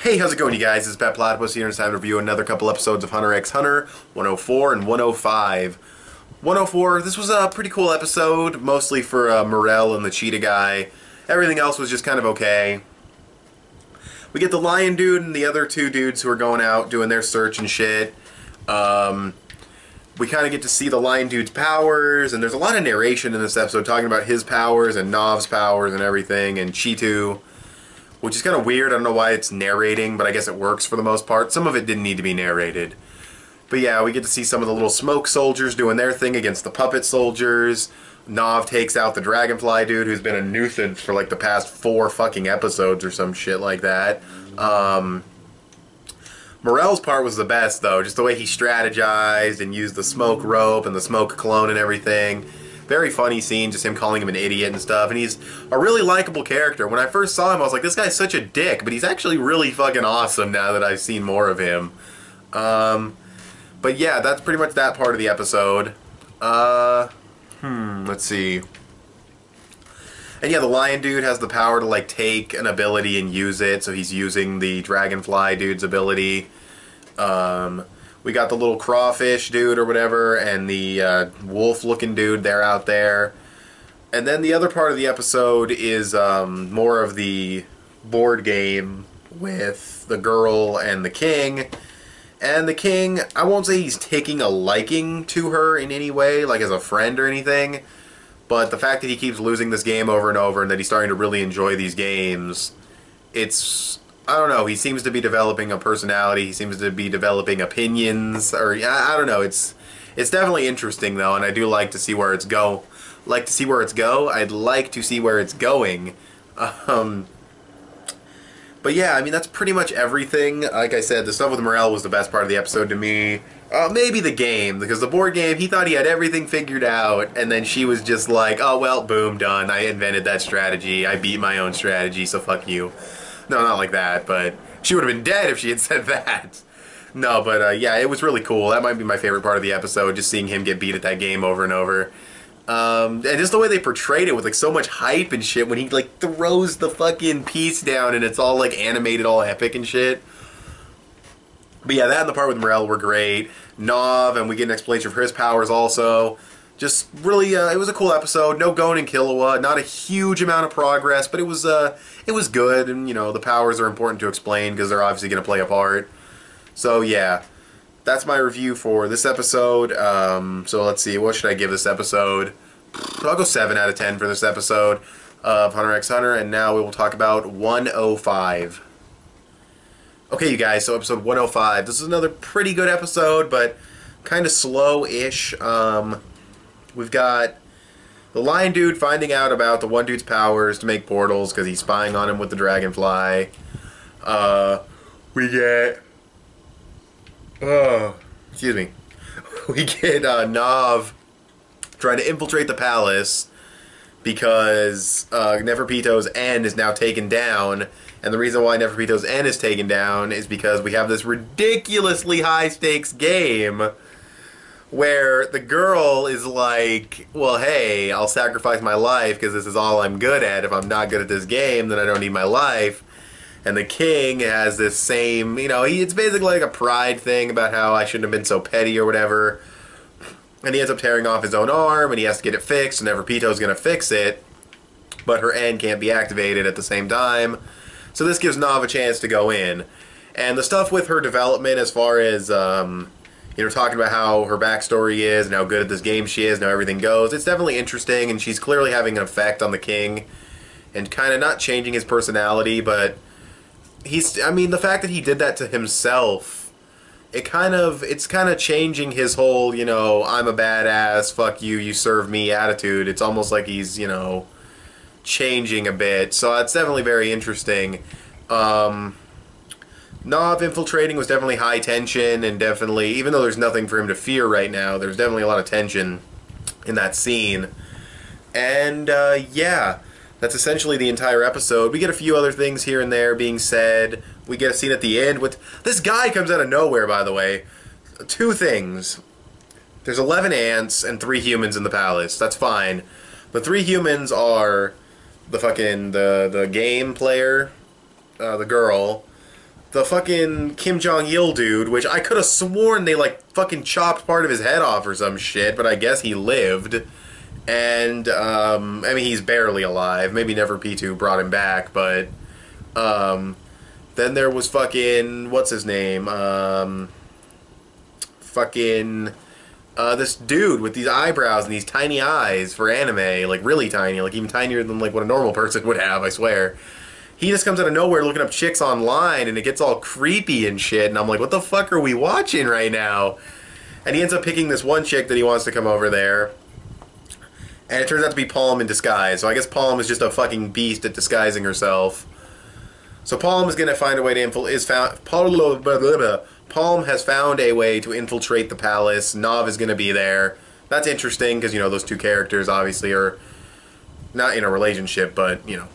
Hey, how's it going, you guys? It's petplatypus here, and it's time to review another couple episodes of Hunter x Hunter, 104 and 105. 104, this was a pretty cool episode, mostly for Morel and the cheetah guy. Everything else was just kind of okay. We get the lion dude and the other two dudes who are going out doing their search and shit. We kind of get to see the lion dude's powers, and there's a lot of narration in this episode talking about his powers and Nov's powers and everything, and Cheetu. Which is kind of weird. I don't know why it's narrating, but I guess it works for the most part. Some of it didn't need to be narrated. But yeah, we get to see some of the little smoke soldiers doing their thing against the puppet soldiers. Nov takes out the dragonfly dude who's been a nuisance for like the past 4 fucking episodes or some shit like that. Morel's part was the best though, just the way he strategized and used the smoke rope and the smoke clone and everything. Very funny scene, just him calling him an idiot and stuff, and he's a really likable character. When I first saw him, I was like, this guy's such a dick, but he's actually really fucking awesome now that I've seen more of him. But yeah, that's pretty much that part of the episode. Let's see. And yeah, the lion dude has the power to, like, take an ability and use it, so he's using the dragonfly dude's ability. We got the little crawfish dude or whatever, and the wolf-looking dude, they're out there. And then the other part of the episode is more of the board game with the girl and the king. And the king, I won't say he's taking a liking to her in any way, like as a friend or anything, but the fact that he keeps losing this game over and over and that he's starting to really enjoy these games, it's... I don't know, he seems to be developing a personality, he seems to be developing opinions, or, I don't know, it's definitely interesting, though, and I do like to see where it's go. I'd like to see where it's going. But yeah, I mean, that's pretty much everything. Like I said, the stuff with Morel was the best part of the episode to me. Maybe the game, because the board game, he thought he had everything figured out, and then she was just like, oh, well, boom, done, I invented that strategy, I beat my own strategy, so fuck you. No, not like that, but she would have been dead if she had said that. No, but yeah, it was really cool. That might be my favorite part of the episode, just seeing him get beat at that game over and over. And just the way they portrayed it with like so much hype and shit when he like throws the fucking piece down and it's all like animated, all epic and shit. But yeah, that and the part with Morel were great. Nov, and we get an explanation for his powers also. Just really, it was a cool episode. No Gon and Killua, not a huge amount of progress, but it was good, and, you know, the powers are important to explain because they're obviously going to play a part. So, yeah, that's my review for this episode. So, let's see, what should I give this episode? I'll go 7 out of 10 for this episode of Hunter x Hunter, and now we will talk about 105. Okay, you guys, so episode 105. This is another pretty good episode, but kind of slow-ish. We've got the lion dude finding out about the one dude's powers to make portals because he's spying on him with the dragonfly. We get... excuse me. We get Nov trying to infiltrate the palace because Neferpito's N is now taken down. And the reason why Neferpito's N is taken down is because we have this ridiculously high-stakes game where the girl is like, well, hey, I'll sacrifice my life because this is all I'm good at. If I'm not good at this game, then I don't need my life. And the king has this same, you know, it's basically like a pride thing about how I shouldn't have been so petty or whatever. And he ends up tearing off his own arm, and he has to get it fixed, and Neferpito's going to fix it. But her N can't be activated at the same time. So this gives Nov a chance to go in. And the stuff with her development as far as... you know, talking about how her backstory is and how good at this game she is and how everything goes. It's definitely interesting, and she's clearly having an effect on the king and kind of not changing his personality, but I mean, the fact that he did that to himself, it's kind of changing his whole, you know, I'm a badass, fuck you, you serve me attitude. It's almost like he's, you know, changing a bit. So it's definitely very interesting. Nov infiltrating was definitely high tension, and definitely, even though there's nothing for him to fear right now, there's definitely a lot of tension in that scene. And, yeah, that's essentially the entire episode. We get a few other things here and there being said. We get a scene at the end with... This guy comes out of nowhere, by the way. 2 things. There's 11 ants and 3 humans in the palace. That's fine. The 3 humans are the fucking, the game player, the girl, the fucking Kim Jong-il dude, which I could have sworn they, like, fucking chopped part of his head off or some shit, but I guess he lived. And, I mean, he's barely alive. Maybe Never P2 brought him back, but, then there was fucking, what's his name? This dude with these eyebrows and these tiny eyes for anime, like, really tiny, like, even tinier than, like, what a normal person would have, I swear. He just comes out of nowhere looking up chicks online, and it gets all creepy and shit, and I'm like, what the fuck are we watching right now? And he ends up picking this one chick that he wants to come over there, and it turns out to be Palm in disguise. So I guess Palm is just a fucking beast at disguising herself. So Palm is going to find a way to Palm has found a way to infiltrate the palace. Nav is going to be there. That's interesting, because, you know, those two characters obviously are not in a relationship, but, you know,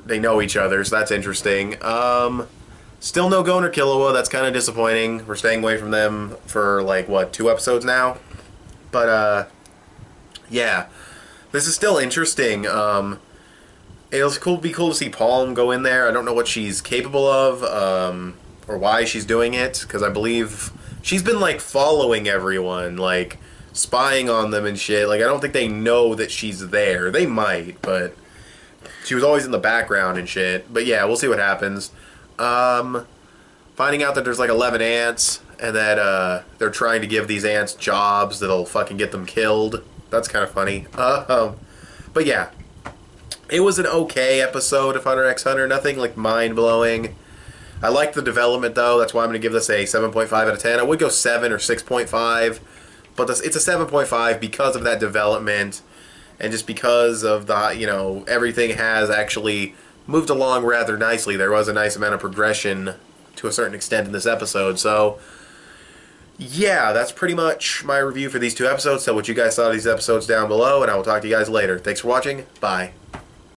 they know each other, so that's interesting. Still no Gon or Killua. That's kind of disappointing. We're staying away from them for, like, what, 2 episodes now? But, yeah. This is still interesting. It'll be cool to see Palm go in there. I don't know what she's capable of, or why she's doing it, because I believe she's been, like, following everyone, like, spying on them and shit. Like, I don't think they know that she's there. They might, but she was always in the background and shit. But yeah, we'll see what happens. Finding out that there's like 11 ants, and that they're trying to give these ants jobs that'll fucking get them killed. That's kind of funny. But yeah, it was an okay episode of Hunter x Hunter. Nothing like mind-blowing. I liked the development though. That's why I'm going to give this a 7.5 out of 10. I would go 7 or 6.5, but it's a 7.5 because of that development. And just because of the, you know, everything has actually moved along rather nicely. There was a nice amount of progression to a certain extent in this episode. So, yeah, that's pretty much my review for these 2 episodes. Tell what you guys thought of these episodes down below, and I will talk to you guys later. Thanks for watching. Bye.